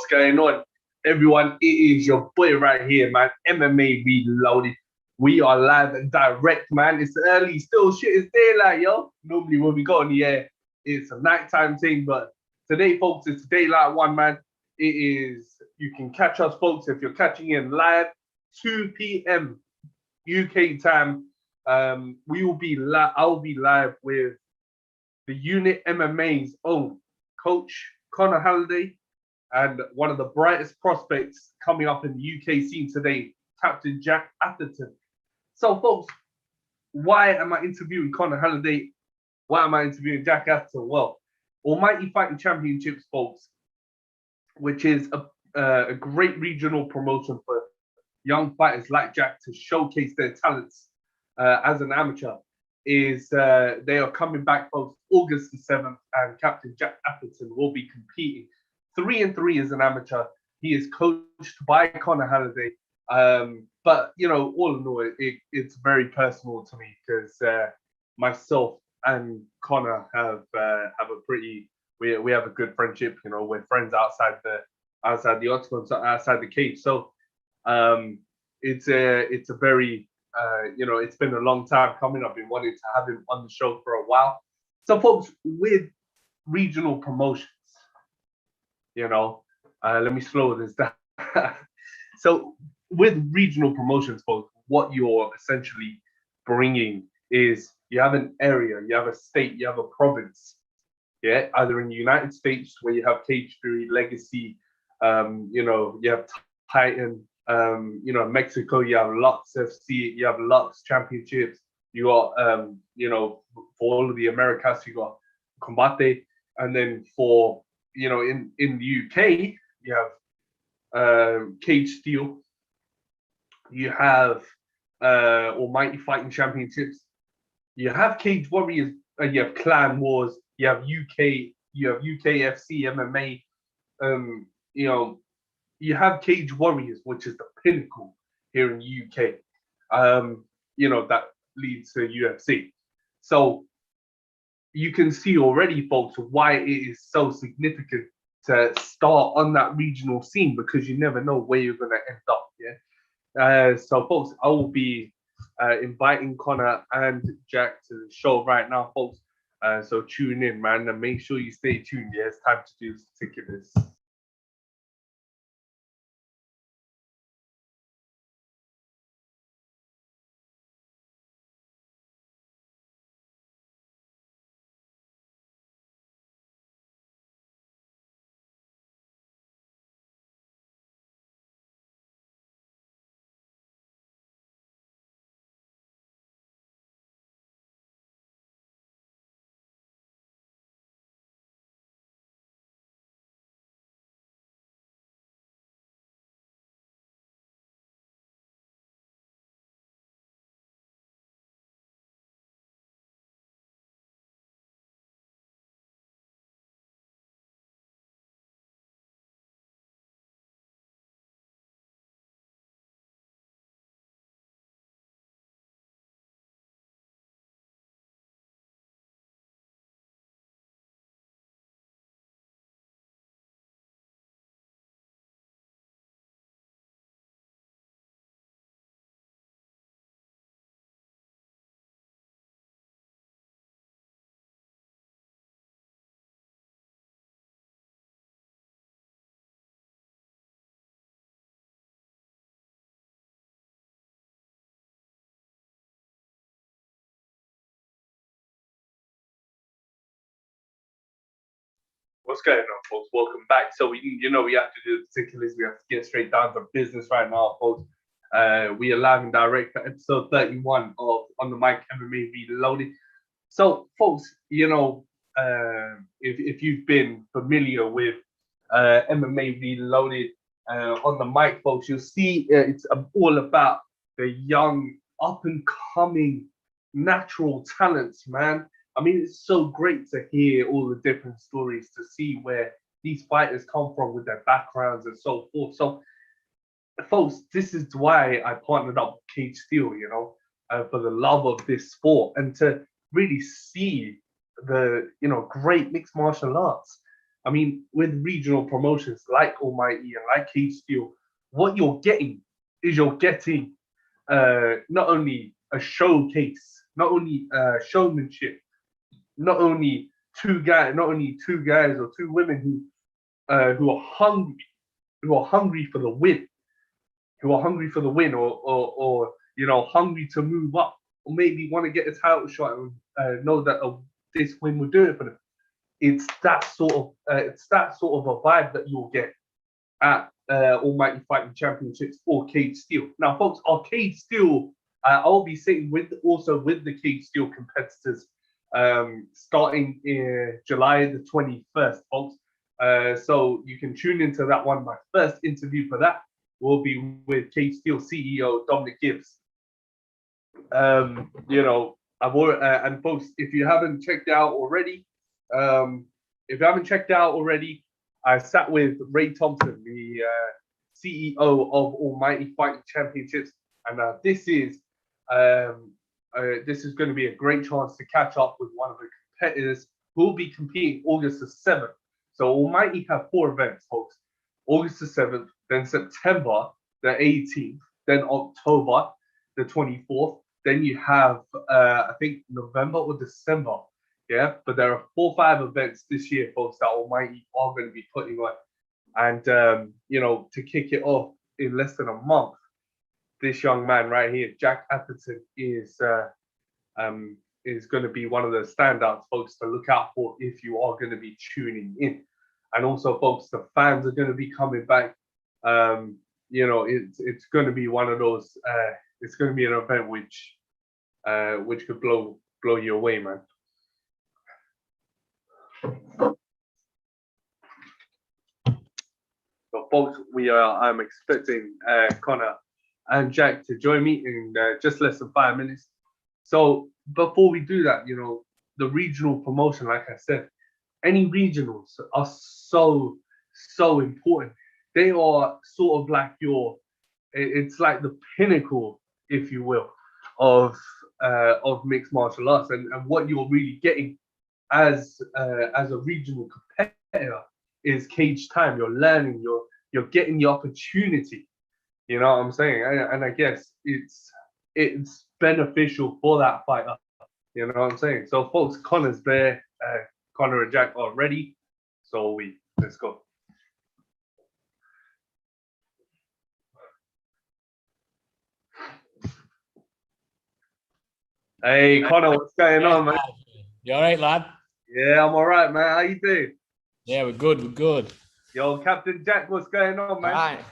What's going on, everyone? It is your boy right here, man. MMA Reloaded. We are live and direct, man. It's early, still shit is daylight, yo. Normally when we go on the air, it's a nighttime thing, but today, folks, it's daylight one, man. It is. You can catch us, folks, if you're catching in live, 2 p.m. UK time. We will be live. I'll be live with the Unit MMA's own coach Connor Halliday, and one of the brightest prospects coming up in the UK scene today, Captain Jack Atherton. So, folks, why am I interviewing Connor Halliday? Why am I interviewing Jack Atherton? Well, Almighty Fighting Championships, folks, which is a great regional promotion for young fighters like Jack to showcase their talents as an amateur, is they are coming back, folks, August the 7th, and Captain Jack Atherton will be competing 3-3 as an amateur. He is coached by Connor Halliday. But, you know, all in all, it's very personal to me because myself and Connor have a pretty, we have a good friendship. You know, we're friends outside the octagon, outside the cage. So it's a very, you know, it's been a long time coming. I've been wanting to have him on the show for a while. So, folks, with regional promotions, you know, let me slow this down. So, with regional promotions, folks, what you're essentially bringing is you have an area, you have a state, you have a province, yeah, either in the United States where you have Cage Fury, Legacy, you know, you have Titan, you know, Mexico, you have Lux FC, you have Lux Championships, you got, you know, for all of the Americas, you got Combate, and then for, you know, in the UK, you have Cage Steel, you have Almighty Fighting Championships, you have Cage Warriors, you have Clan Wars, you have UKFC MMA, you know, you have Cage Warriors, which is the pinnacle here in the UK. You know, that leads to UFC. So you can see already, folks, why it is so significant to start on that regional scene, because you never know where you're going to end up. Yeah. So, folks, I will be inviting Connor and Jack to the show right now, folks. So tune in, man, and make sure you stay tuned. Yeah, it's time to do particulars. What's going on, folks? Welcome back. So you know, we have to do the particulars. We have to get straight down to business right now, folks. We are live and direct for episode 31 of On the Mic MMA Reloaded. So, folks, you know, if you've been familiar with MMA Reloaded on the mic, folks, you'll see it's all about the young, up and coming natural talents, man. I mean, it's so great to hear all the different stories, to see where these fighters come from with their backgrounds and so forth. So, folks, this is why I partnered up with Cage Steel, you know, for the love of this sport and to really see the, you know, great mixed martial arts. I mean, with regional promotions like Almighty and like Cage Steel, what you're getting is you're getting not only a showcase, not only showmanship, not only two guys or two women who are hungry for the win, or hungry to move up, or maybe want to get a title shot and know that this win will do it for them. It's that sort of a vibe that you'll get at Almighty Fighting Championships or Cage Steel. Now, folks, our Cage Steel, I'll be sitting with the Cage Steel competitors starting in July the 21st, folks. So you can tune into that one. My first interview for that will be with Cage Steel CEO Dominic Gibbs. I've already, and folks, if you haven't checked out already, I sat with Ray Thompson, the CEO of Almighty Fighting Championships, and this is going to be a great chance to catch up with one of the competitors who will be competing August the 7th. So Almighty have 4 events, folks. August the 7th, then September the 18th, then October the 24th. Then you have, I think, November or December. Yeah, but there are 4 or 5 events this year, folks, that Almighty are going to be putting on. And, to kick it off in less than a month, this young man right here, Jack Atherton, is going to be one of the standouts, folks, to look out for if you are going to be tuning in. And also, folks, the fans are going to be coming back. It's going to be one of those. It's going to be an event which could blow you away, man. So, folks, I'm expecting Connor and Jack to join me in just less than 5 minutes. So before we do that, the regional promotion, like I said, any regionals are so important. They are sort of like it's like the pinnacle, if you will, of mixed martial arts, and what you're really getting as a regional competitor is cage time. You're learning, you're getting the opportunity. You know what I'm saying? And I guess it's beneficial for that fighter. You know what I'm saying? So, folks, Connor's there. Connor and Jack are ready. So let's go. Hey, Connor, what's going on, man? You all right, lad? Yeah, I'm all right, man. How you doing? Yeah, we're good. Yo, Captain Jack, what's going on, man? All right.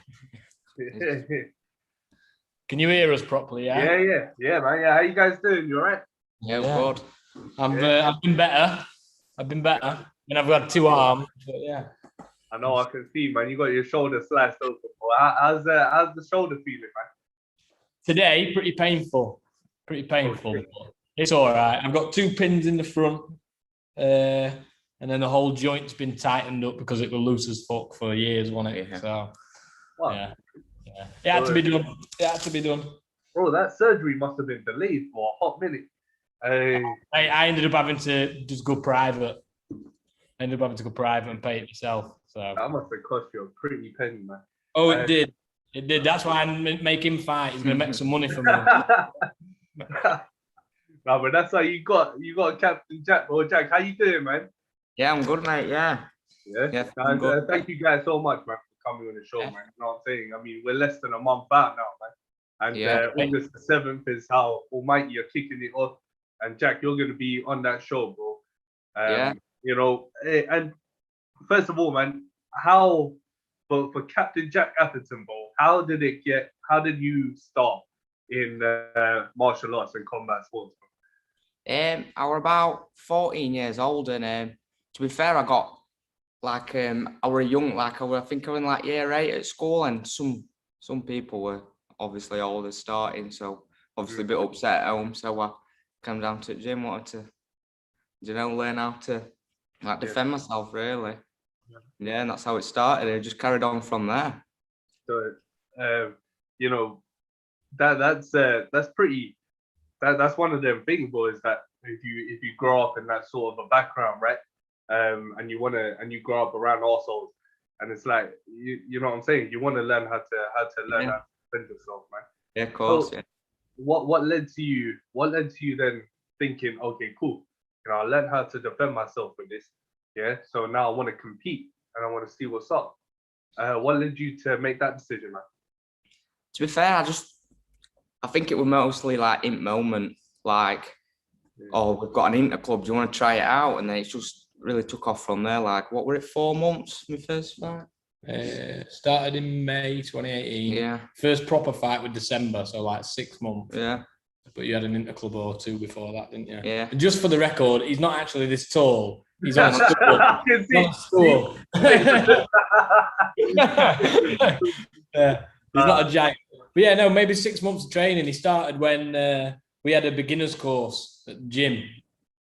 Can you hear us properly? Yeah, man. Yeah, how you guys doing? You all right? Yeah, good. I've been better. And I've got 2 arms, but yeah. I know, I can see, man. You got your shoulder sliced open. How's the shoulder feeling, man? Today, pretty painful. Oh, it's all right. I've got 2 pins in the front, and then the whole joint's been tightened up because it was loose as fuck for years, wasn't it? Yeah. So, wow. Yeah. It had to be done. Bro, that surgery must have been delayed for a hot minute. I ended up having to just go private. And pay it myself. So that must have cost you a pretty penny, man. Oh, it did. It did. That's why I make him fight. He's gonna make some money for me. No, but that's how you got Captain Jack. Or Jack, how you doing, man? Yeah, I'm good, mate. Yeah. Thank you guys so much, man, for coming on the show, man. You know what I'm saying? I mean, we're less than a month out now, man. And August the 7th is how Almighty are kicking it off. And Jack, you're gonna be on that show, bro. And first of all, man, how for Captain Jack Atherton, bro, how did you start in martial arts and combat sports, bro? I was about 14 years old, and to be fair, I got I was young, I think I was in like year 8 at school, and some people were obviously older starting, so obviously a bit upset at home, so I came down to the gym, wanted to learn how to defend myself, really. Yeah, and that's how it started. It just carried on from there. So, that's one of them things, boys. That if you grow up in that sort of a background, right? and you grow up around assholes, and it's like you know what I'm saying. You want to learn how to learn how to defend yourself, man. Yeah, of course. So, what led to you? What led to you then thinking, okay, cool. I learned how to defend myself with this. Yeah. So now I want to compete and I want to see what's up. What led you to make that decision, man? To be fair, I think it was mostly like in moment, like, oh, we've got an inter club. Do you want to try it out? And then it just really took off from there. Like, what were it? 4 months, my first fight. Started in May 2018. Yeah. First proper fight with December, so like 6 months. Yeah. But you had an interclub or 2 before that, didn't you? Yeah. And just for the record, he's not actually this tall. He's on a stool. Yeah, he's not a giant. But yeah, no, maybe 6 months of training. He started when we had a beginners course at the gym.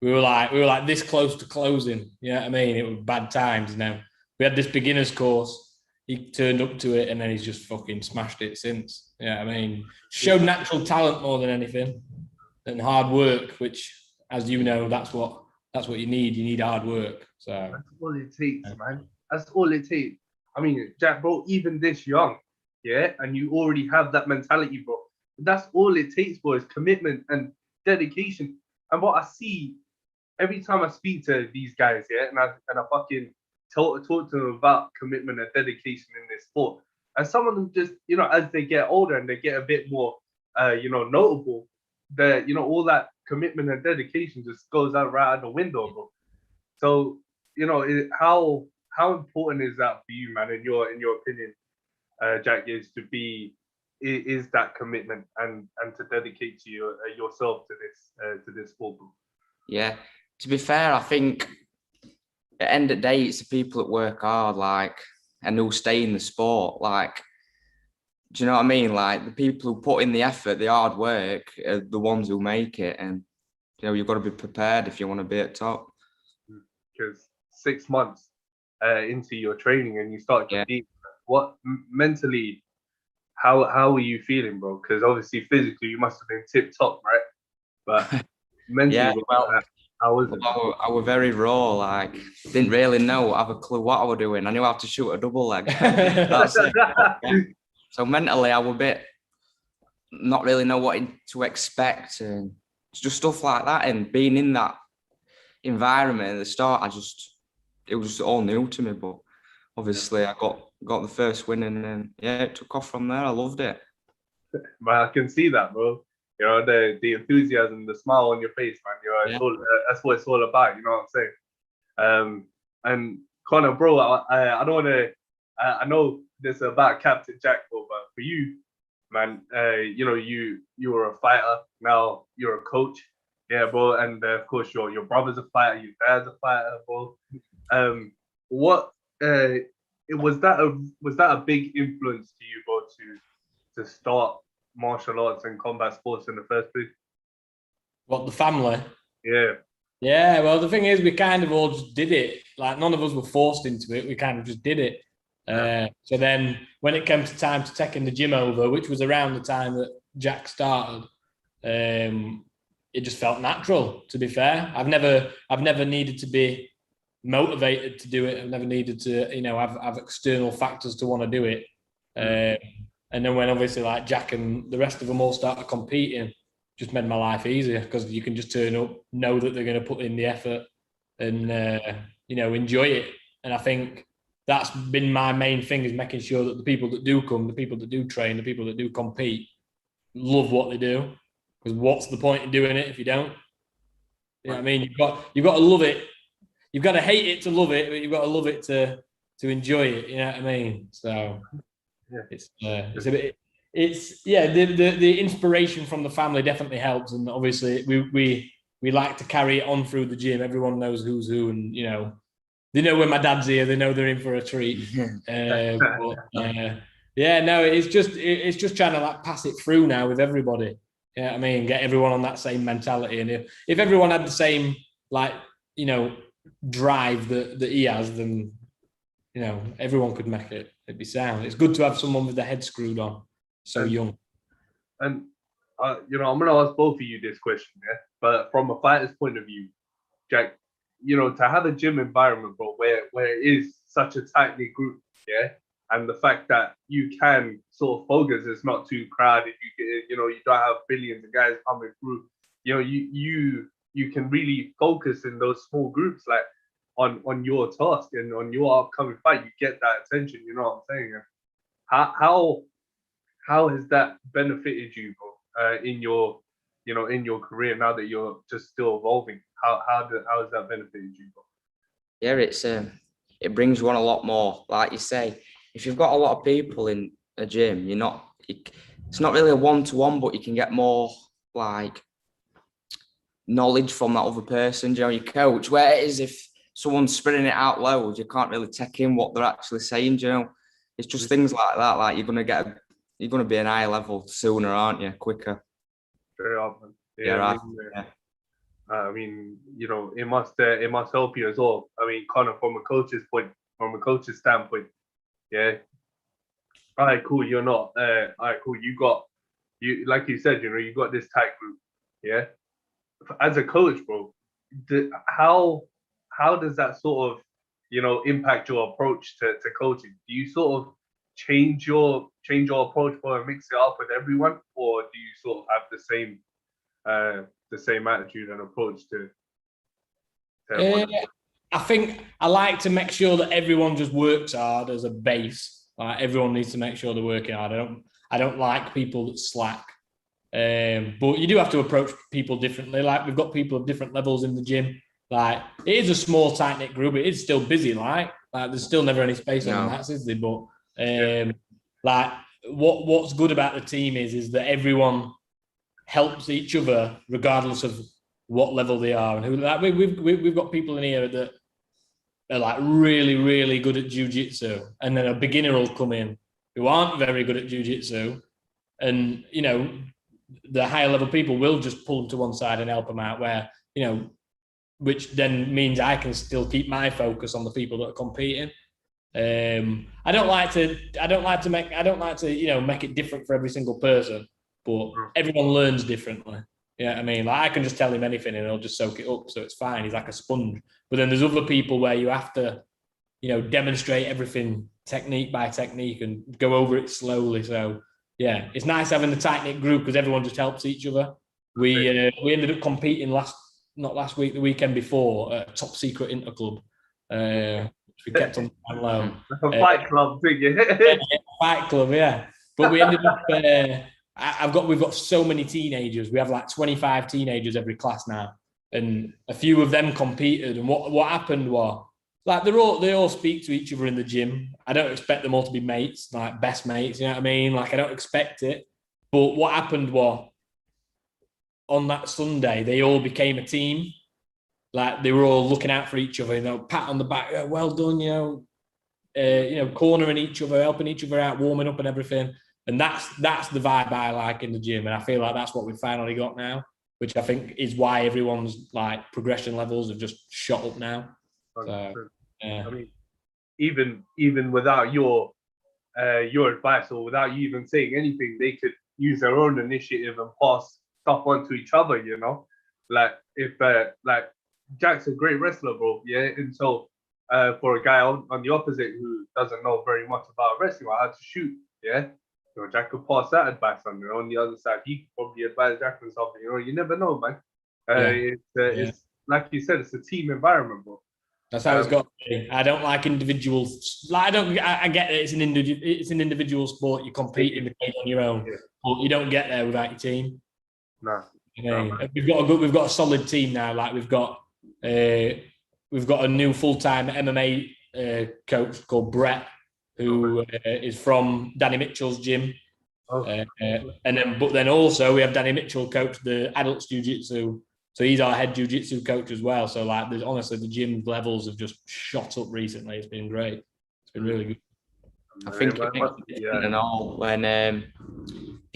We were like this close to closing. You know what I mean? It was bad times. We had this beginners course. He turned up to it and then he's just fucking smashed it since. Yeah, I mean, showed natural talent more than anything, and hard work. Which, as you know, that's what you need. You need hard work. So that's all it takes, man. That's all it takes. I mean, Jack, bro, even this young, yeah, and you already have that mentality, bro. That's all it takes, bro, is commitment and dedication. And what I see every time I speak to these guys, yeah, and I fucking talk to them about commitment and dedication in this sport. And some of them just, as they get older and they get a bit more, notable, that, all that commitment and dedication just goes out right out the window, bro. So, how important is that for you, man, in your opinion, Jack, is that commitment and to dedicate to yourself to this sport, bro? Yeah. To be fair, I think at the end of the day, it's the people that work hard, like, and who stay in the sport. Like, do you know what I mean? Like, the people who put in the effort, the hard work, are the ones who make it. And, you've got to be prepared if you want to be at top. Because 6 months into your training and you start competing, what mentally, how are you feeling, bro? Because obviously physically you must have been tip top, right? But mentally, how was it? I was very raw, like, didn't really have a clue what I was doing. I knew how to shoot a double leg. That's it. Yeah. So mentally, I was a bit not really know what to expect, and it's just stuff like that. And being in that environment at the start, it was just all new to me. But obviously, I got the first win, and then it took off from there. I loved it. Man, I can see that, bro. The enthusiasm, the smile on your face, man. That's what it's all about. You know what I'm saying? And Connor, bro, I don't want to. I know this is about Captain Jack, bro, but for you, man, you were a fighter. Now you're a coach, yeah, bro. And of course, your brother's a fighter. Your dad's a fighter, bro. What was that a big influence to you, bro, to start martial arts and combat sports in the first place? What, the family? Yeah. Yeah, well, the thing is, we kind of all just did it. Like, none of us were forced into it. We kind of just did it. So then when it came to time to taking the gym over, which was around the time that Jack started, it just felt natural, to be fair. I've never needed to be motivated to do it. I've never needed to, have external factors to want to do it. And then when obviously like Jack and the rest of them all started competing, just made my life easier, because you can just turn up, know that they're going to put in the effort, and enjoy it. And I think that's been my main thing, is making sure that the people that do come, the people that do train, the people that do compete, love what they do. Because what's the point in doing it if you don't? You know what I mean? You've got to love it. You've got to hate it to love it, but you've got to love it to enjoy it. You know what I mean? So it's a bit. The inspiration from the family definitely helps, and obviously we like to carry it on through the gym. Everyone knows who's who, and they know when my dad's here. They know they're in for a treat. It's just trying to like pass it through now with everybody. You know what I mean? Get everyone on that same mentality, and if everyone had the same drive that he has, then everyone could make it. It'd be sound. It's good to have someone with their head screwed on so young. And I'm gonna ask both of you this question, yeah. But from a fighter's point of view, Jack, to have a gym environment, bro, where it is such a tight knit group, yeah, and the fact that you can sort of focus, it's not too crowded. You don't have billions of guys coming through. You can really focus in those small groups, like on your task and on your upcoming fight. You get that attention. You know what I'm saying? How has that benefited you, bro, in your career now that you're just still evolving? How has that benefited you, bro? Yeah, it brings you on a lot more. Like you say, if you've got a lot of people in a gym, it's not really a one-to-one, but you can get more like knowledge from that other person, your coach. Where it is if someone's spitting it out loud, you can't really take in what they're actually saying, It's just things like that. Like you're gonna be an high level sooner, aren't you? Quicker. Very often. Yeah, right. I mean, it must help you as well. I mean, kind of from a coach's standpoint, yeah. All right, cool. You're not. All right, cool. You like you said, you got this tight group, yeah. As a coach, bro, how does that sort of impact your approach to coaching? Do you sort of change your approach or mix it up with everyone, or do you sort of have the same attitude and approach to everyone? I think I like to make sure that everyone just works hard as a base. Like everyone needs to make sure they're working hard. I don't like people that slack. But you do have to approach people differently. Like we've got people of different levels in the gym. Like it is a small, tight knit group. It is still busy. Like there's still never any space on the mats, is there? But like what's good about the team is that everyone helps each other regardless of what level they are and who. Like we've got people in here that are like really, really good at jiu-jitsu, and then a beginner will come in who aren't very good at jiu-jitsu, and the higher level people will just pull them to one side and help them out, where which then means I can still keep my focus on the people that are competing. I don't like to make it different for every single person, but everyone learns differently. Yeah, I mean, like I can just tell him anything and he'll just soak it up, so it's fine. He's like a sponge. But then there's other people where you have to, demonstrate everything technique by technique and go over it slowly. So yeah, it's nice having the tight knit group because everyone just helps each other. We ended up competing not last week, the weekend before, at Top Secret Interclub. We kept on low. Fight club thing, yeah. Fight club, yeah. But we ended up. We've got so many teenagers. We have like 25 teenagers every class now, and a few of them competed. And what happened was, like they all speak to each other in the gym. I don't expect them all to be mates, like best mates. You know what I mean? Like I don't expect it. But what happened was, on that Sunday, they all became a team. Like they were all looking out for each other. Pat on the back, well done. Cornering each other, helping each other out, warming up and everything. And that's the vibe I like in the gym. And I feel like that's what we've finally got now, which I think is why everyone's like progression levels have just shot up now. So, yeah. I mean, even without your advice or without you even saying anything, they could use their own initiative and pass stuff on to each other, Like if like Jack's a great wrestler, bro, yeah. And so for a guy on the opposite who doesn't know very much about wrestling or how to shoot, yeah. Jack could pass that advice on. On the other side, he could probably advise Jack on something. You never know, man. It's like you said, it's a team environment, bro. That's how it's got to be. I don't like individuals. Like I get that it's an individual sport. You compete in the cage on your own, but you don't get there without your team. No. We've got a solid team now. Like we've got a new full-time MMA coach called Brett, who is from Danny Mitchell's gym. But then also we have Danny Mitchell coach the adults jiu-jitsu. So he's our head jiu-jitsu coach as well. So like honestly the gym levels have just shot up recently. It's been great. It's been really good. I think it makes a difference and all when a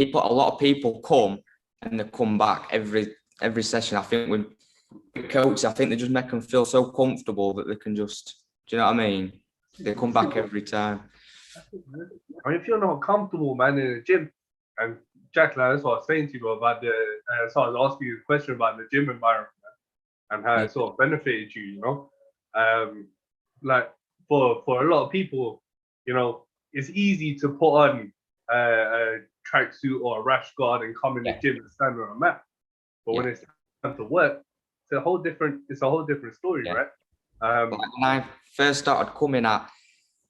lot of people come and they come back every session. I think with coaches, I think they just make them feel so comfortable that they can just, do you know what I mean? They come back every time. I mean, if you're not comfortable, man, in the gym, and Jack, that's what I was saying to you about so I was asking you a question about the gym environment, and how it sort of benefited you, you know. Like for a lot of people, you know, it's easy to put on a tracksuit or a rash guard and come in the gym and stand on a mat. But when it's time to work, it's a whole different story, right? Like when I first started coming at,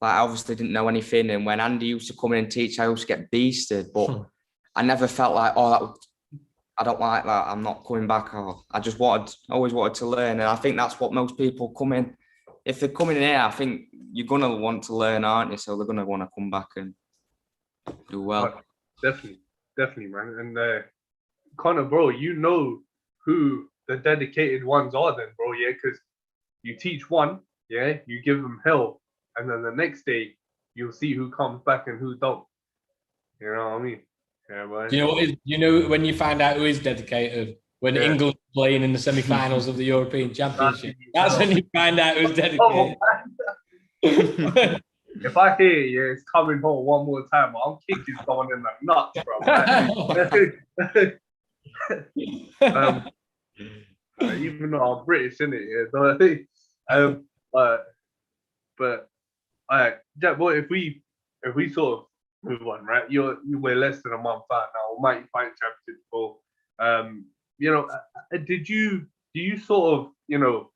like I obviously didn't know anything, and when Andy used to come in and teach, I used to get beasted, but I never felt like, I don't like that, I'm not coming back. Or I just always wanted to learn, and I think that's what most people come in. If they're coming in here, I think you're gonna want to learn, aren't you? So they're gonna want to come back and do well. Definitely, man. And Connor, bro, you know who the dedicated ones are, then, bro. Yeah, because you teach one, yeah, you give them hell, and then the next day you'll see who comes back and who don't. You know what I mean? Yeah, man. Do you know what is? You know when you find out who is dedicated? When England playing in the semi-finals of the European Championship. That's when you find out who's dedicated. If I hear it's coming home one more time, I'm kicking someone in the nuts, bro. Even though I'm British, innit? Yeah. But Jack, boy, if we sort of move on, right? We're less than a month out now. Mighty Fight Championship for you know, do you sort of, you know,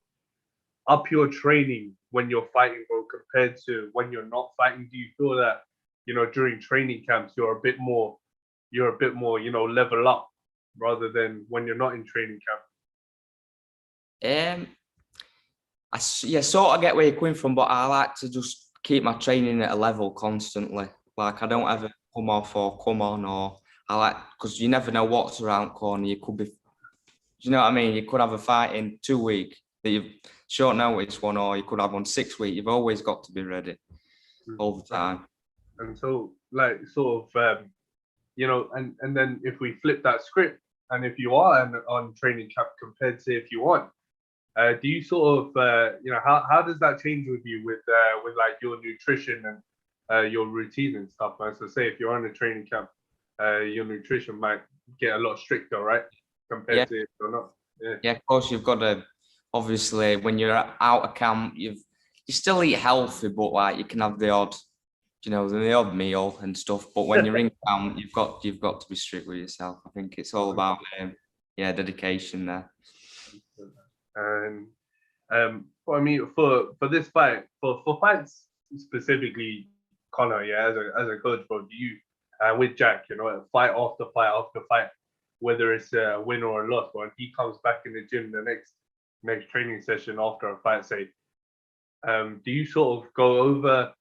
up your training when you're fighting, bro, compared to when you're not fighting? Do you feel that, you know, during training camps you're a bit more, you know, level up rather than when you're not in training camp? I sort of get where you're coming from, but I like to just keep my training at a level constantly. Like I don't ever come off or come on, or I like, because you never know what's around corner. You could be, you know what I mean? You could have a fight in 2 weeks that you've short notice one, or you could have one 6 weeks. You've always got to be ready all the time. And so, like, sort of, you know, and then if we flip that script, and if you are on training camp compared to if you aren't, do you sort of, you know, how does that change with you with like your nutrition and your routine and stuff, man? So say if you're on a training camp, your nutrition might get a lot stricter, right? Compared to if you're not. Yeah, of course, you've got to, obviously, when you're out of camp, you still eat healthy, but like you can have the odd, you know, the odd meal and stuff. But when you're in camp, you've got to be strict with yourself. I think it's all about dedication there. And I mean, for this fight, for fights specifically, Connor, as a coach, bro, do you with Jack, you know, fight after fight after fight, whether it's a win or a loss, or he comes back in the gym the next training session after a fight, say, do you sort of go over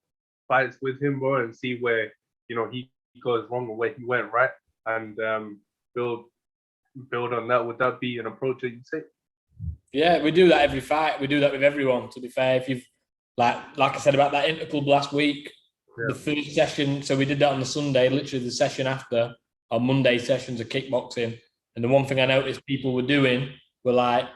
fights with him, bro, and see where, you know, he goes wrong or where he went right, and build on that? Would that be an approach that you'd say? Yeah, we do that every fight. We do that with everyone, to be fair. If you've, like I said about that interclub last week, the first session, so we did that on the Sunday, literally the session after, our Monday sessions of kickboxing. And the one thing I noticed people were doing were like,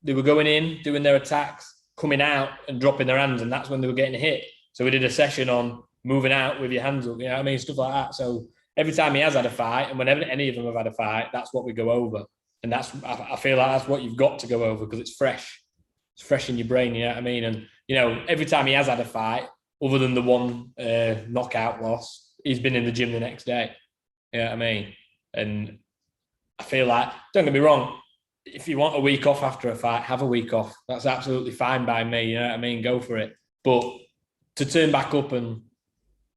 they were going in, doing their attacks, coming out and dropping their hands, and that's when they were getting hit. So we did a session on moving out with your hands up, you know what I mean? Stuff like that. So every time he has had a fight, and whenever any of them have had a fight, that's what we go over. And I feel like that's what you've got to go over, because it's fresh. It's fresh in your brain, you know what I mean? And, you know, every time he has had a fight, other than the one knockout loss, he's been in the gym the next day. You know what I mean? And I feel like, don't get me wrong, if you want a week off after a fight, have a week off. That's absolutely fine by me, you know what I mean? Go for it. But to turn back up and,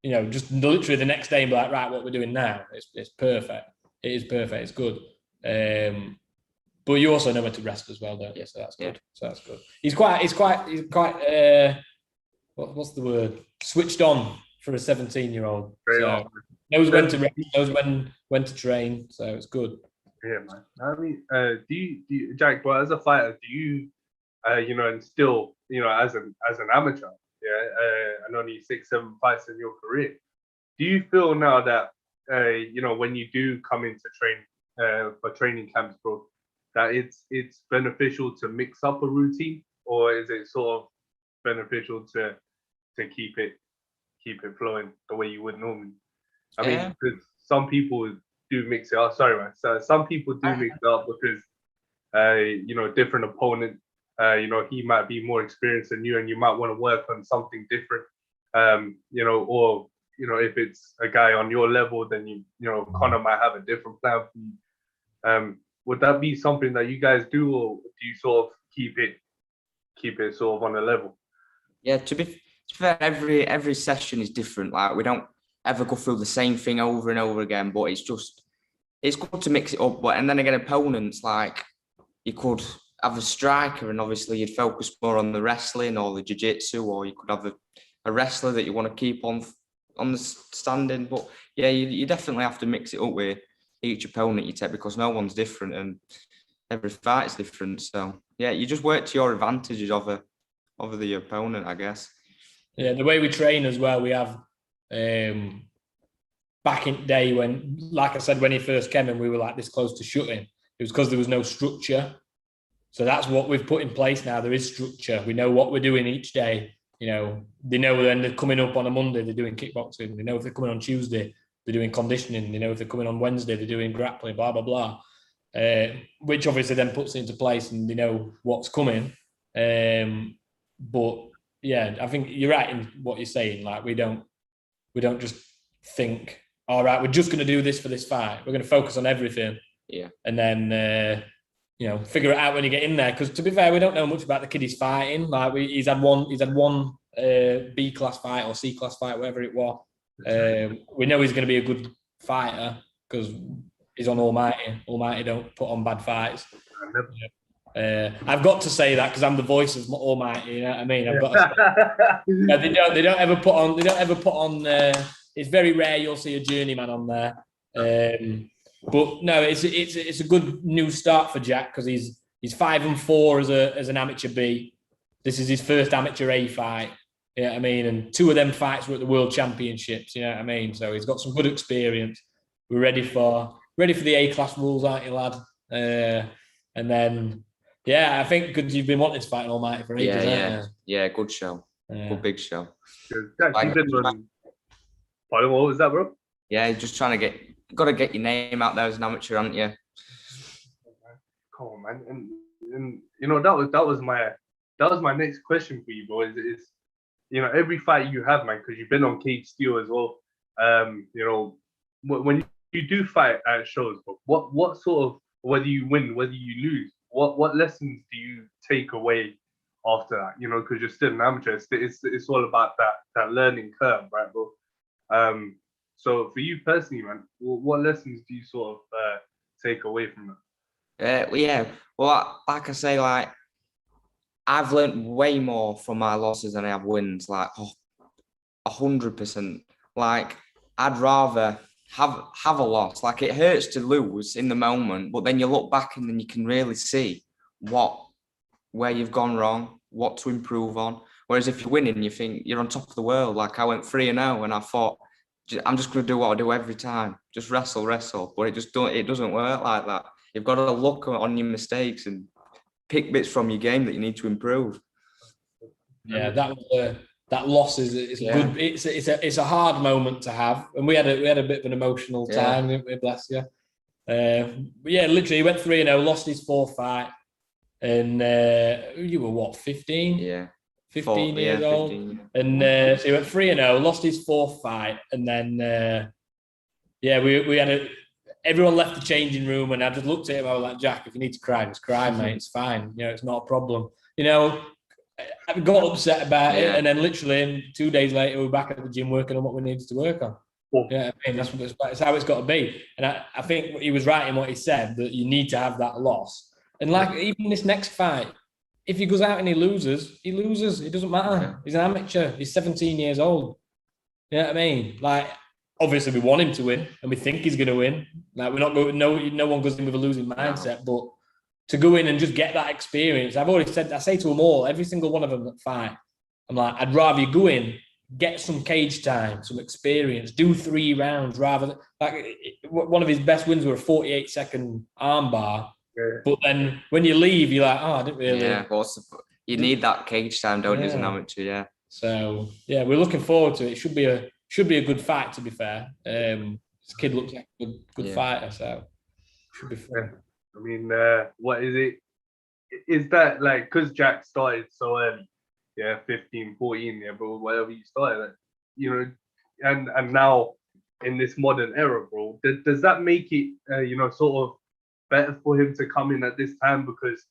you know, just literally the next day and be like, right, what we're doing now, it's perfect. It is perfect. It's good. But you also know when to rest as well, don't you? So that's good. So that's good. He's quite what's the word? Switched on for a 17-year-old. So knows when to rest, knows when to train. So it's good. Yeah, man. I mean, do you Jack, well, as a fighter, do you you know, and still, you know, as an amateur, and only 6-7 fights in your career, do you feel now that you know, when you do come into train for training camps, bro, that it's beneficial to mix up a routine, or is it sort of beneficial to keep it flowing the way you would normally? I mean, because some people do mix it up. Sorry, man. So some people do mix it up because different opponent. He might be more experienced than you, and you might want to work on something different. Or if it's a guy on your level, then Connor might have a different plan for you. Would that be something that you guys do, or do you sort of keep it sort of on a level? Yeah, to be fair, every session is different. Like, we don't ever go through the same thing over and over again, but it's good to mix it up. But and then again, opponents, like, you could have a striker and obviously you'd focus more on the wrestling or the jiu-jitsu, or you could have a wrestler that you want to keep on the standing. But yeah, you definitely have to mix it up with each opponent you take, because no one's different and every fight is different. So yeah, you just work to your advantages over the opponent, I guess. Yeah, the way we train as well, we have back in the day when, like I said, when he first came in, we were like this close to shutting. It was because there was no structure. So that's what we've put in place now. There is structure. We know what we're doing each day. They know when they're coming up on a Monday, they're doing kickboxing. They know if they're coming on Tuesday, they're doing conditioning. They know if they're coming on Wednesday, they're doing grappling, blah, blah, blah. Which obviously then puts it into place and they know what's coming. But yeah, I think you're right in what you're saying. Like, we don't just think, all right, we're just going to do this for this fight. We're going to focus on everything. Yeah. And then, figure it out when you get in there. Because to be fair, we don't know much about the kid he's fighting. Like, he's had one B class fight or C class fight, whatever it was. We know he's going to be a good fighter because he's on Almighty. Almighty don't put on bad fights. I've got to say that because I'm the voice of Almighty. You know what I mean? I've got to say, they don't ever put on. It's very rare you'll see a journeyman on there. But no, it's a good new start for Jack because he's 5-4 as an amateur B. This is his first amateur A fight. You know what I mean? And 2 of them fights were at the World Championships. You know what I mean? So he's got some good experience. We're ready for the A class rules, aren't you, lad? And then, yeah, I think because you've been wanting to fight an Almighty for ages. Yeah, good show. Good big show. Jack, pardon, what was that, bro? Yeah, just trying to got to get your name out there as an amateur, haven't you? Come on, man. And that was my next question for you, bro. Is every fight you have, man, because you've been on Cage Steel as well. When you do fight at shows, what sort of, whether you win, whether you lose, what lessons do you take away after that? Because you're still an amateur. It's all about that learning curve, right, bro? So for you personally, man, what lessons do you sort of take away from that? Well, like I say, like, I've learned way more from my losses than I have wins. Like, 100%. Like, I'd rather have a loss. Like, it hurts to lose in the moment, but then you look back and then you can really see where you've gone wrong, what to improve on. Whereas if you're winning, you think you're on top of the world. Like, I went 3-0 and I thought, I'm just going to do what I do every time. Just wrestle. But it doesn't work like that. You've got to look on your mistakes and pick bits from your game that you need to improve. Yeah, that loss is good. It's a hard moment to have, and we had a bit of an emotional time. Didn't we? Bless you. But yeah, literally, he went 3-0, lost his 4th fight, and you were what, 15? Yeah. 15 years old. 15. And so he went 3-0, lost his 4th fight. And then, we had everyone left the changing room. And I just looked at him. I was like, Jack, if you need to cry, just cry, mate. It's fine. It's not a problem. I got upset about it. And then literally 2 days later, we were back at the gym working on what we needed to work on. Yeah, I mean, that's how it's got to be. And I think he was right in what he said, that you need to have that loss. And like, even this next fight, if he goes out and he loses. It doesn't matter. Yeah. He's an amateur. He's 17 years old. You know what I mean? Like, obviously we want him to win and we think he's going to win. Like, we're not going. No one goes in with a losing mindset. No. But to go in and just get that experience, I've already said. I say to them all, every single one of them that fight, I'm like, I'd rather you go in, get some cage time, some experience, do 3 rounds rather than, like, one of his best wins were a 48-second armbar. Yeah. But then when you leave, you're like, I didn't really. Yeah, you need that cage time, don't you, as an amateur? Yeah. So yeah, we're looking forward to it. It should be a good fight. To be fair, this kid looks like a good fighter, so should be fun. I mean, what is it? is that like because Jack started so early, yeah, 15, 14, yeah, bro, whatever you started at, you know, and now in this modern era, bro, does that make it, you know, sort of better for him to come in at this time because,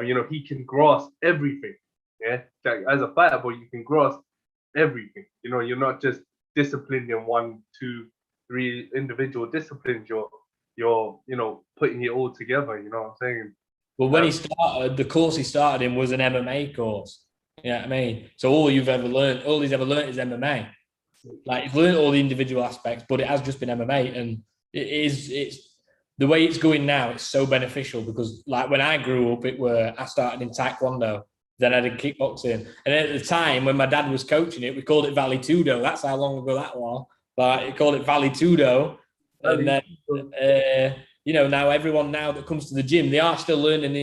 you know, he can grasp everything, yeah, like, as a fighter, bro, you can grasp everything, you know, you're not just disciplined in 1, 2, 3 individual disciplines, you're, you know, putting it all together, you know what I'm saying? Well, when he started, the course he started in was an MMA course. You know what I mean? So all he's ever learned is MMA. Like he's learned all the individual aspects, but it has just been MMA, and it's the way it's going now. It's so beneficial because, like when I grew up, I started in Taekwondo, then I did kickboxing, and at the time when my dad was coaching it, we called it Valley Tudo. That's how long ago that was. Like he called it Valley Tudo, and then you know, now everyone now that comes to the gym, they are still learning the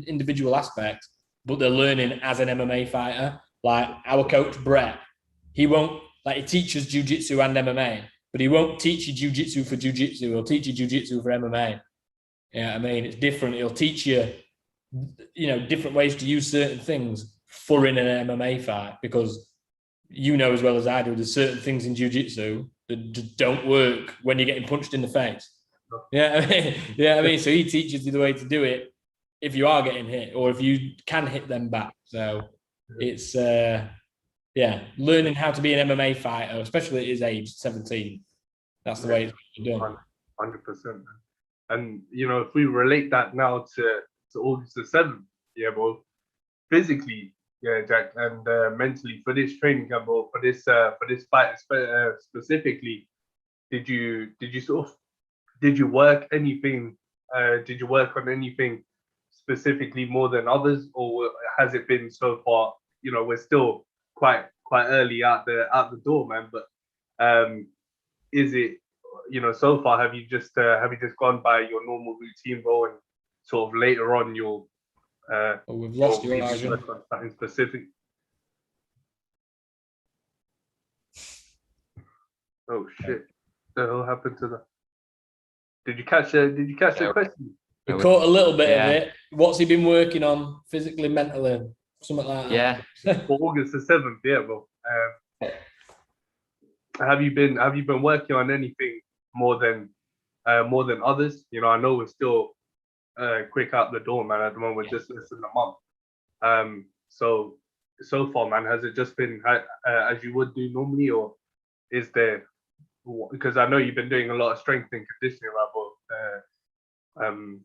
individual aspects, but they're learning as an MMA fighter. Like our coach Brett, he won't, like, he teaches jiu-jitsu and MMA, but he won't teach you jiu-jitsu for jiu-jitsu. He'll teach you jiu-jitsu for MMA. You know what I mean? It's different. He'll teach you, you know, different ways to use certain things for in an MMA fight, because you know as well as I do, there's certain things in jiu-jitsu that just don't work when you're getting punched in the face. Yeah, I mean, yeah, I mean, so he teaches you the way to do it if you are getting hit or if you can hit them back. So it's yeah, learning how to be an MMA fighter, especially at his age, 17. That's the way it's done. 100%. And you know, if we relate that now to August the 7th, yeah, bro, physically, yeah, Jack, and mentally for this training camp, bro, for this fight specifically, did you sort of did you work anything? Did you work on anything specifically more than others, or has it been so far? You know, we're still quite early out the door, man. But is it, you know, so far have you just gone by your normal routine, bro, and sort of later on you'll we've lost you, work on something specific? Oh shit! The hell happened to the? Did you catch the question? We caught a little bit of it. What's he been working on physically, mentally, something like that? Yeah. For August the 7th, yeah, bro. Have you been working on anything more than others? You know, I know we're still quick out the door, man. At the moment, just less than a month. So far, man, has it just been as you would do normally, or is there? Because I know you've been doing a lot of strength and conditioning, right, bro?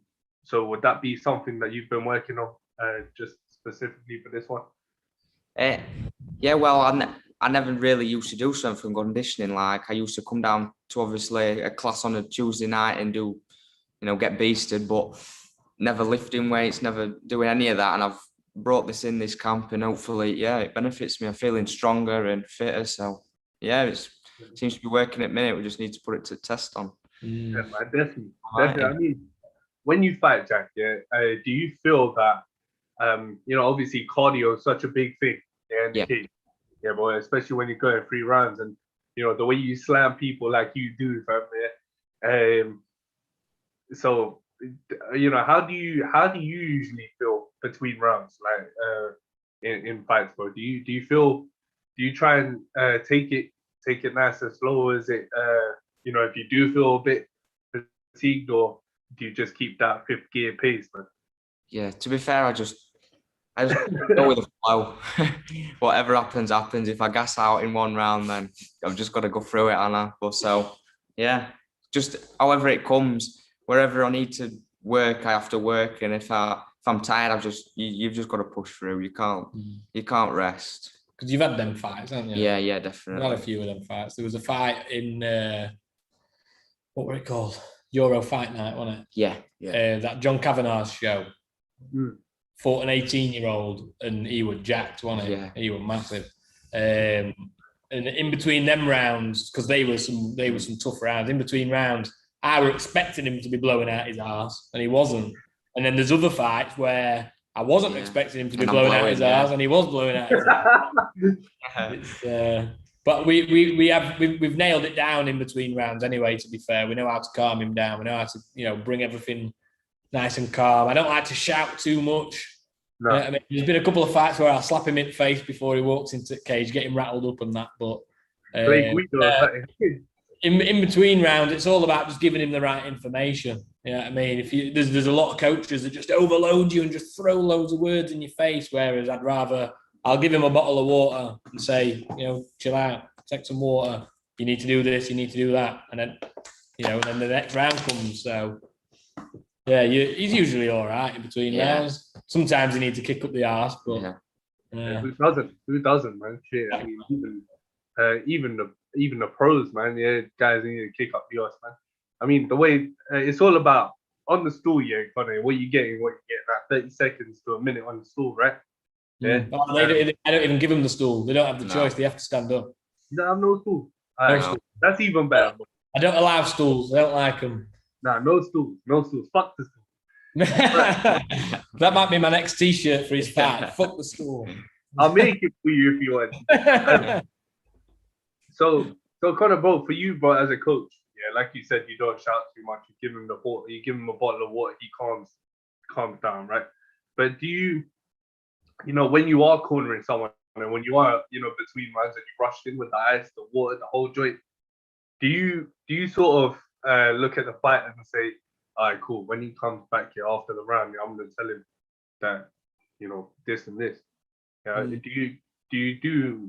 So would that be something that you've been working on just specifically for this one? Yeah, well, I never really used to do strength and conditioning. Like I used to come down to obviously a class on a Tuesday night and do, you know, get beasted, but never lifting weights, never doing any of that. And I've brought this in this camp, and hopefully, yeah, it benefits me. I'm feeling stronger and fitter. So yeah, it seems to be working at the minute. We just need to put it to test on. Yeah, man, definitely. I mean, when you fight, Jack, yeah, do you feel that you know, obviously cardio is such a big thing, yeah, in the cage, yeah, boy, especially when you're going 3 rounds, and you know the way you slam people like you do, fam, yeah. So you know, how do you usually feel between rounds, like in fights, bro? Do you try and take it nice and slow? Is it you know, if you do feel a bit fatigued, or do you just keep that 5th gear pace, man? Yeah, to be fair, I just go with the flow. Whatever happens, happens. If I gas out in 1 round, then I've just got to go through it, Anna. But so, yeah, just however it comes, wherever I need to work, I have to work. And if I'm tired, you've just got to push through. You can't rest. Because you've had them fights, haven't you? Yeah, definitely. I've had a few of them fights. There was a fight in what were it called? Euro Fight Night, wasn't it? Yeah. That John Kavanagh's show. Fought an 18-year-old, and he was jacked, wasn't he? Yeah. He was massive. And in between them rounds, because they were some tough rounds. In between rounds, I were expecting him to be blowing out his arse, and he wasn't. And then there's other fights where I wasn't expecting him to be blowing out his arse, and he was blowing out his arse. But we've nailed it down in between rounds anyway. To be fair, we know how to calm him down. We know how to, you know, bring everything nice and calm. I don't like to shout too much. No. I mean, there's been a couple of fights where I'll slap him in the face before he walks into the cage, get him rattled up and that. But in between rounds, it's all about just giving him the right information. You know what I mean? If you there's a lot of coaches that just overload you and just throw loads of words in your face, whereas I'll give him a bottle of water and say, chill out, take some water. You need to do this, you need to do that, and then then the next round comes. So yeah, he's usually all right in between rounds. Sometimes you need to kick up the arse, but who doesn't? Who doesn't, man? Shit, I mean, even the pros, man. Yeah, guys need to kick up the arse, man. I mean, the way it's all about on the stool, Connor. What you getting? That 30 seconds to a minute on the stool, right? Yeah. I don't even give them the stool. They don't have the choice. They have to stand up. You don't have no stool. That's even better. I don't allow stools. I don't like them. Nah, no stools. No stools. Fuck the stool. That might be my next T-shirt for his fight. Fuck the stool. I'll make it for you if you want. So Connor, bro, for you, bro, as a coach, like you said, you don't shout too much. You give him the water. You give him a bottle of water. He calms down, right? But do you, when you are cornering someone and when you are, between rounds and you rushed in with the ice, the water, the whole joint, do you sort of look at the fighter and say, all right, cool. When he comes back here after the round, I'm going to tell him that, this and this. Do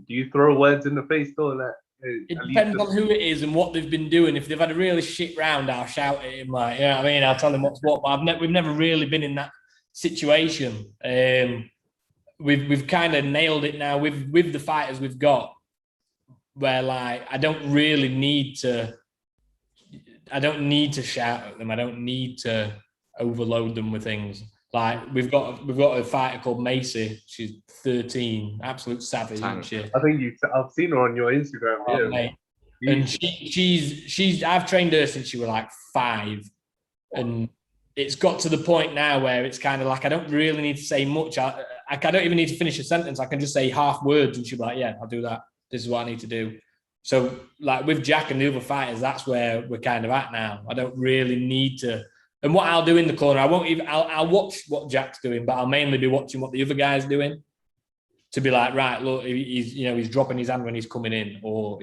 you throw words in the face though? Like, it depends on who it is and what they've been doing. If they've had a really shit round, I'll shout at him, like, I mean, I'll tell him what's what. But we've never really been in that situation. We've kind of nailed it now with the fighters we've got, where like I don't need to shout at them. I don't need to overload them with things. Like we've got a fighter called Macy. She's 13, absolute savage, isn't she? I think I've seen her on your Instagram. Mate. And she's I've trained her since she was like 5, and it's got to the point now where it's kind of like I don't really need to say much. I don't even need to finish a sentence. I can just say half words, and she'll be like, "Yeah, I'll do that. This is what I need to do." So, like with Jack and the other fighters, that's where we're kind of at now. I don't really need to. And what I'll do in the corner, I'll watch what Jack's doing, but I'll mainly be watching what the other guy's doing to be like, right, look, he's dropping his hand when he's coming in, or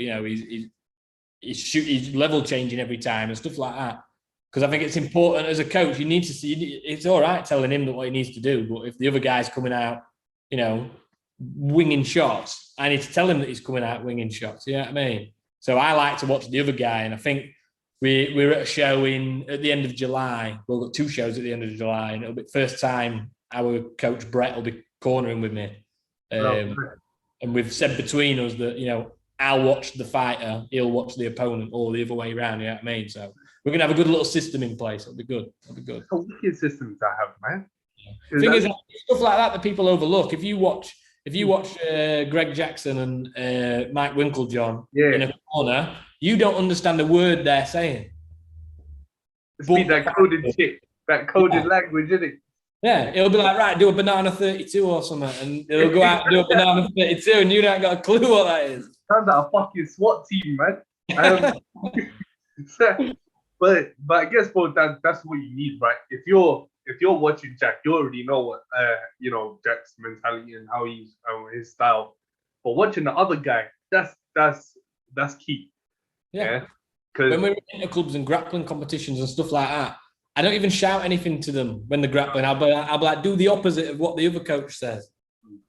he's level changing every time and stuff like that. Because I think it's important as a coach. You need to see. It's all right telling him that what he needs to do, but if the other guy's coming out, winging shots, I need to tell him that he's coming out winging shots. You know what I mean? So I like to watch the other guy, and I think we're at a show at the end of July. We've got 2 shows at the end of July, and it'll be the first time our coach Brett will be cornering with me. And we've said between us that I'll watch the fighter, he'll watch the opponent, or the other way around. You know what I mean? So we're gonna have a good little system in place. It'll be good. It's a wicked system to have, man. The thing is, stuff like that people overlook. If you watch Greg Jackson and Mike Winklejohn in a corner, you don't understand a word they're saying. It's that coded shit, that coded language, isn't it? Yeah, it'll be like, right, do a banana 32 or something, and it'll go out and do a banana 32, and you don't got a clue what that is. Sounds like a fucking SWAT team, man. But I guess, bro, that's what you need, right? If you're watching Jack, you already know what Jack's mentality and how he's his style. But watching the other guy, that's key. Yeah. Because when we're in interclubs and grappling competitions and stuff like that, I don't even shout anything to them when they're grappling. I'll be like, do the opposite of what the other coach says.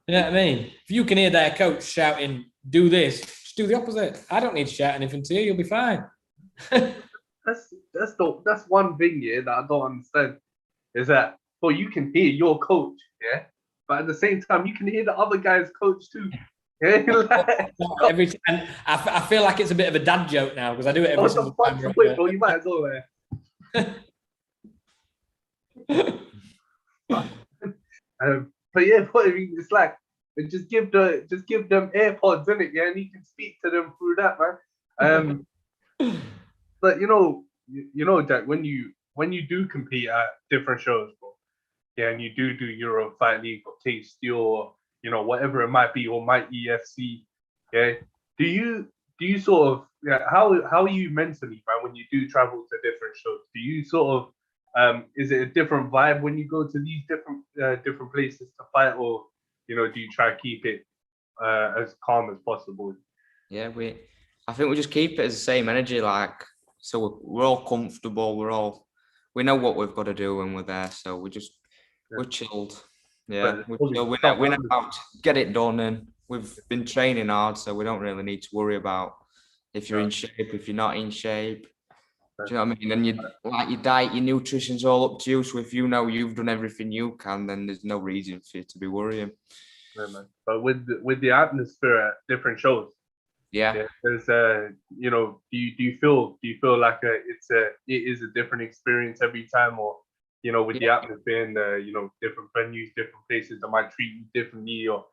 You know what I mean? If you can hear their coach shouting, do this, just do the opposite. I don't need to shout anything to you. You'll be fine. That's one thing, that I don't understand. Is that, you can hear your coach, but at the same time, you can hear the other guy's coach too. Every time, I feel like it's a bit of a dad joke now because I do it every single time. Bro, you might as well. But yeah, I mean, it's like just give them AirPods, innit? Yeah, and you can speak to them through that, man. But Jack, when you do compete at different shows, bro, and you do Euro Fight League or Tasty or whatever it might be, or Might EFC, do you sort of how are you mentally, man, when you do travel to different shows? Do you sort is it a different vibe when you go to these different places to fight, or do you try to keep it as calm as possible? Yeah, I think we just keep it as the same energy, like, so we're all comfortable. We know what we've got to do when we're there, so we're chilled. Yeah, we know how to get it done, and we've been training hard, so we don't really need to worry about if you're in shape, if you're not in shape. Do you know what I mean? And your diet, your nutrition's all up to you. So if you know you've done everything you can, then there's no reason for you to be worrying. Yeah, man. But with the atmosphere at different shows, there's do you feel like it is a different experience every time, or with the atmosphere and different venues, different places that might treat you differently, or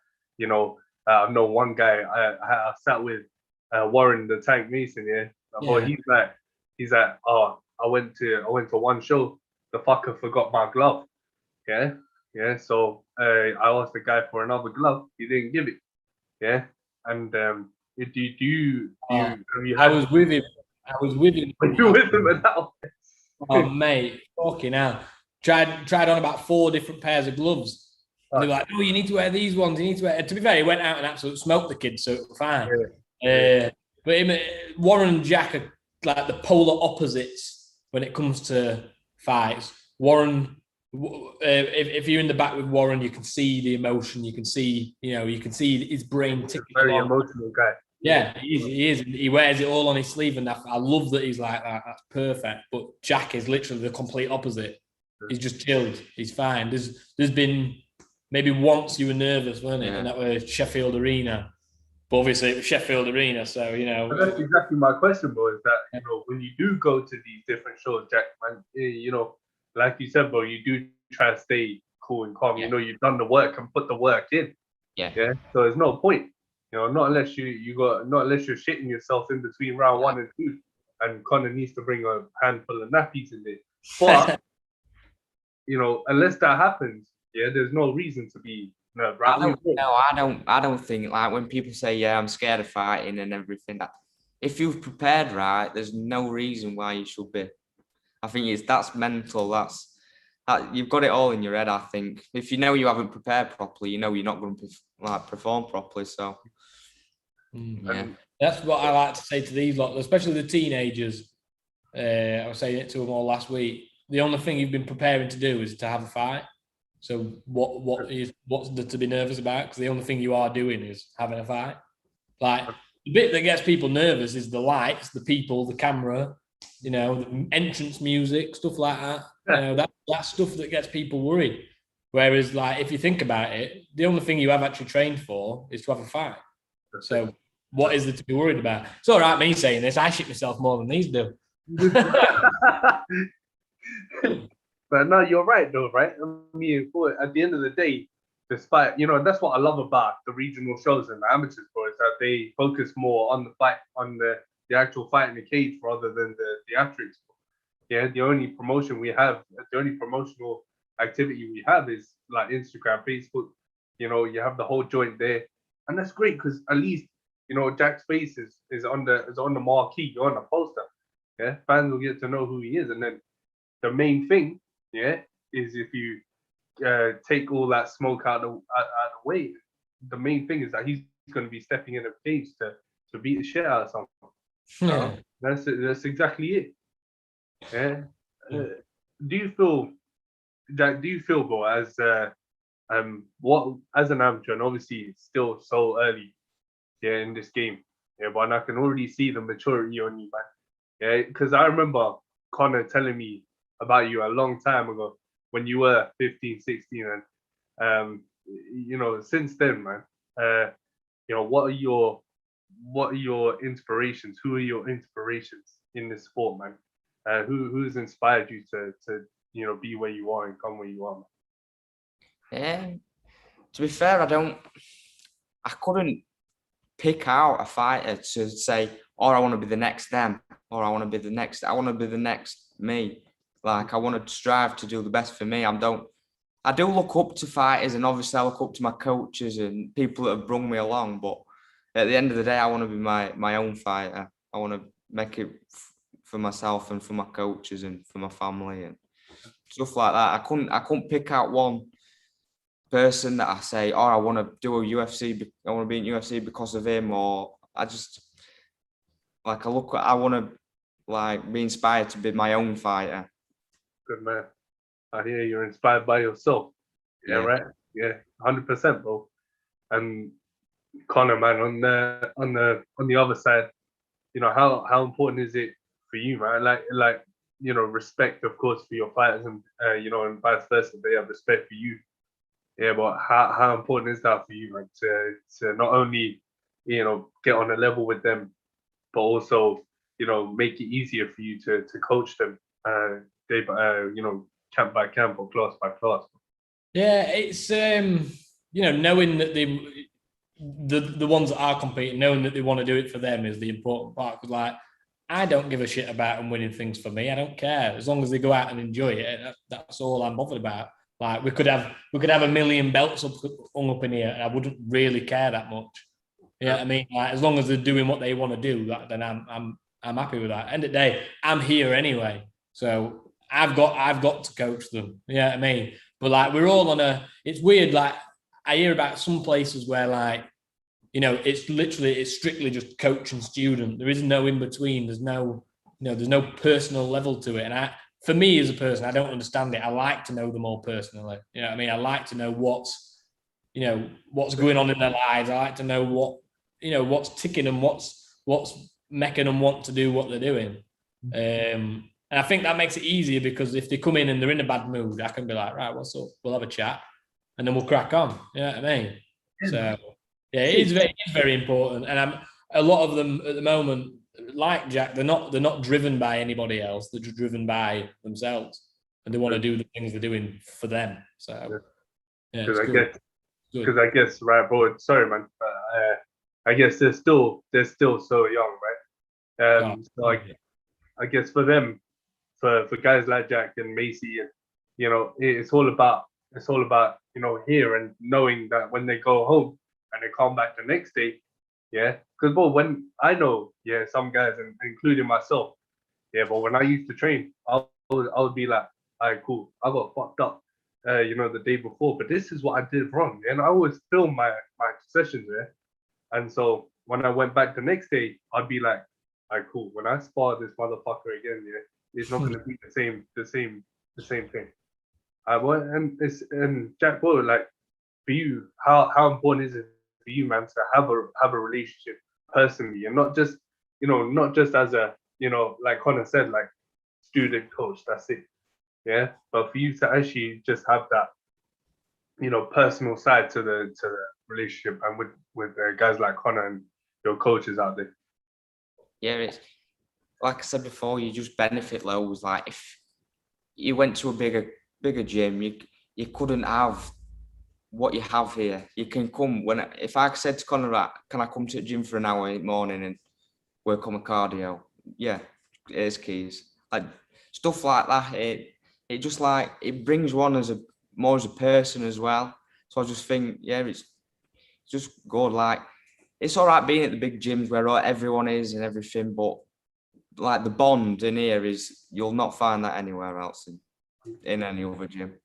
I know one guy I sat with, Warren the Tank Mason, but he's like, oh, I went to one show, the fucker forgot my glove, so I asked the guy for another glove, he didn't give it, and I was with him. You with him now? Oh mate, fucking hell! Tried on about 4 different pairs of gloves. And they were like, "Oh, you need to wear these ones. You need to wear." And to be fair, he went out and absolutely smoked the kids, so it was fine. But Warren and Jack are like the polar opposites when it comes to fights. Warren, if you're in the back with Warren, you can see the emotion. You can see, his brain ticking. Very emotional guy. Yeah, he is. He wears it all on his sleeve, and I love that he's like that. That's perfect. But Jack is literally the complete opposite. He's just chilled. He's fine. There's been maybe once you were nervous, weren't it? And that was Sheffield Arena. But obviously it was Sheffield Arena, so But that's exactly my question, bro. Is that when you do go to these different shows, Jack, man, like you said, bro, you do try to stay cool and calm. You've done the work and put the work in. Yeah. So there's no point. Not unless not unless you're shitting yourself in between round 1 and 2, and Connor needs to bring a handful of nappies in there. But unless that happens, there's no reason to be nerve-wracking. I don't think, like, when people say, I'm scared of fighting and everything, that if you've prepared right, there's no reason why you should be. I think that's mental. That you've got it all in your head. I think if you know you haven't prepared properly, you're not going to perform properly. So. That's what I like to say to these lot, especially the teenagers. I was saying it to them all last week. The only thing you've been preparing to do is to have a fight. So what's there to be nervous about? Because the only thing you are doing is having a fight. Like, the bit that gets people nervous is the lights, the people, the camera, the entrance music, stuff like that. That's stuff that gets people worried. Whereas, like, if you think about it, the only thing you have actually trained for is to have a fight. So what is there to be worried about? It's all right me saying this. I shit myself more than these do. But no, you're right though, right? I mean, at the end of the day, despite that's what I love about the regional shows and the amateurs, bro, is that they focus more on the fight, on the actual fight in the cage rather than the theatrics. The only promotion we have, the only promotional activity we have is like Instagram, Facebook. You have the whole joint there, and that's great because at least Jack's face is on the marquee, on the poster. Fans will get to know who he is, and then the main thing, is if you take all that smoke out of the way, the main thing is that he's going to be stepping in a cage to beat the shit out of someone. That's exactly it. Do you feel, Jack? Do you feel, bro, as as an amateur, and obviously it's still so early, in this game, but I can already see the maturity on you, man. Because I remember Connor telling me about you a long time ago when you were 15, 16, and since then, man, what are your inspirations? Who are your inspirations in this sport, man? Who's inspired you to be where you are and come where you are, man? To be fair, I couldn't pick out a fighter to say, I want to be the next them, or I want to be the next me. Like, I want to strive to do the best for me. I do look up to fighters, and obviously I look up to my coaches and people that have brung me along. But at the end of the day, I want to be my own fighter. I want to make it for myself and for my coaches and for my family. And stuff like that. I couldn't pick out one person that I say, oh, I want to do a UFC, I want to be in UFC because of him, or I just like I want to like be inspired to be my own fighter. Good man. I hear you're inspired by yourself. Yeah, Yeah. right. Yeah, 100%, bro. And Connor, man, on the other side, you know, how important is it for you, man? Like you know, respect, of course, for your fighters, and you know, and vice versa, they have respect for you. Yeah, but how important is that for you, like to not only, you know, get on a level with them, but also, you know, make it easier for you to coach them, day by, you know, camp by camp or class by class. Yeah, it's you know, knowing that the ones that are competing, knowing that they want to do it for them is the important part. Because like, I don't give a shit about them winning things for me. I don't care as long as they go out and enjoy it. That's all I'm bothered about. Like we could have a million belts hung up in here, and I wouldn't really care that much. Yeah, I mean, like, as long as they're doing what they want to do, then I'm happy with that. End of the day, I'm here anyway, so I've got to coach them. Yeah, I mean, but like we're all on a. It's weird. Like I hear about some places where like, you know, it's strictly just coach and student. There is no in between. There's no, you know, there's no personal level to it. And for me as a person, I don't understand it. I like to know them all personally. You know what I mean? I like to know what's going on in their lives. I like to know what's ticking and what's making them want to do what they're doing. And I think that makes it easier because if they come in and they're in a bad mood, I can be like, right, what's up? We'll have a chat and then we'll crack on. You know what I mean? So yeah, it is very important. And a lot of them at the moment, like Jack, they're not driven by anybody else. They're just driven by themselves, and they want to do the things they're doing for them. So yeah, because I guess right, bro. Sorry, man, but I guess they're still so young, right? So I guess for them, for guys like Jack and Macy, and you know, it's all about you know, here and knowing that when they go home and they come back the next day, yeah. Because bro, when I know, yeah, some guys, and including myself, yeah, but when I used to train, I would be like, all right, cool, I got fucked up, you know, the day before, but this is what I did wrong, and I always film my sessions there, and so when I went back the next day, I'd be like, all right, cool, when I spar this motherfucker again, yeah, it's not gonna be the same thing. And Jack, bro, like for you, how important is it for you, man, to have a relationship personally, and not just, you know, not just as a, you know, like Connor said, like student coach, that's it, yeah, but for you to actually just have that, you know, personal side to the relationship, and with guys like Connor and your coaches out there. Yeah, it's like I said before, you just benefit loads. Like if you went to a bigger gym, you couldn't have what you have here. You can come if I said to Connor, right, can I come to the gym for an hour in the morning and work on my cardio? Yeah, here's keys. Like stuff like that. It just like it brings you on more as a person as well. So I just think, yeah, it's just good. Like it's all right being at the big gyms where everyone is and everything, but like the bond in here you'll not find that anywhere else in any other gym.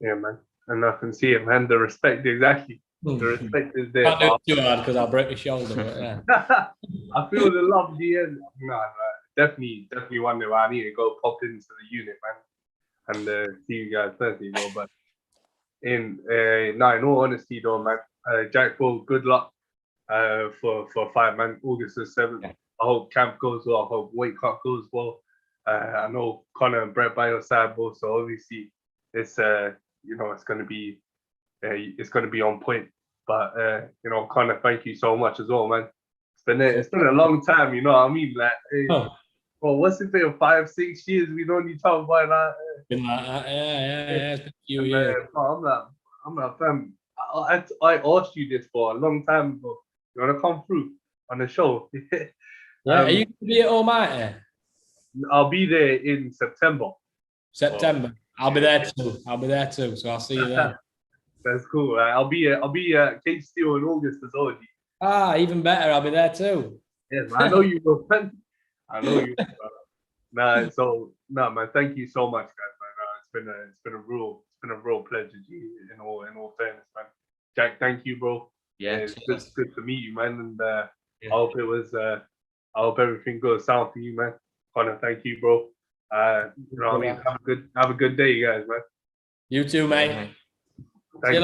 Yeah, man. And I can see it, man. The respect, exactly. The respect is there. Can't do it too hard because I'll break my shoulder. But yeah. I feel the love, the no, definitely one day I need to go pop into the unit, man, and see you guys Thursday, though. But in all honesty, though, man, Jack Bull, good luck for fight, man. August the 7th. Yeah. I hope camp goes well. I hope weight cut goes well. I know Connor and Brett by your side, bro. So obviously, it's you know, it's gonna be on point. But you know, Connor, thank you so much as well, man. It's been a long time, you know what I mean? Like, well, what's it been, 5-6 years we known each other by that? Been like that, yeah. It's been a few years. I'm like, fam, I asked you this for a long time ago. You wanna come through on the show? Yeah, are you gonna be at Almighty? I'll be there in September. I'll be there too. So I'll see you there. That's cool. I'll be at Cage Steel in August as well. Ah, even better. I'll be there too. Yes, I know you will, man. I know you will. Man. Thank you so much, guys, man. it's been a real pleasure, G, in all fairness, man. Jack, thank you, bro. Yeah, it's cheers. good to meet you, man. And I Yeah. hope I hope everything goes south for you, man. Connor, thank you, bro. You know what I mean? Have a good day, you guys, man. You too, mate. Thank See you you.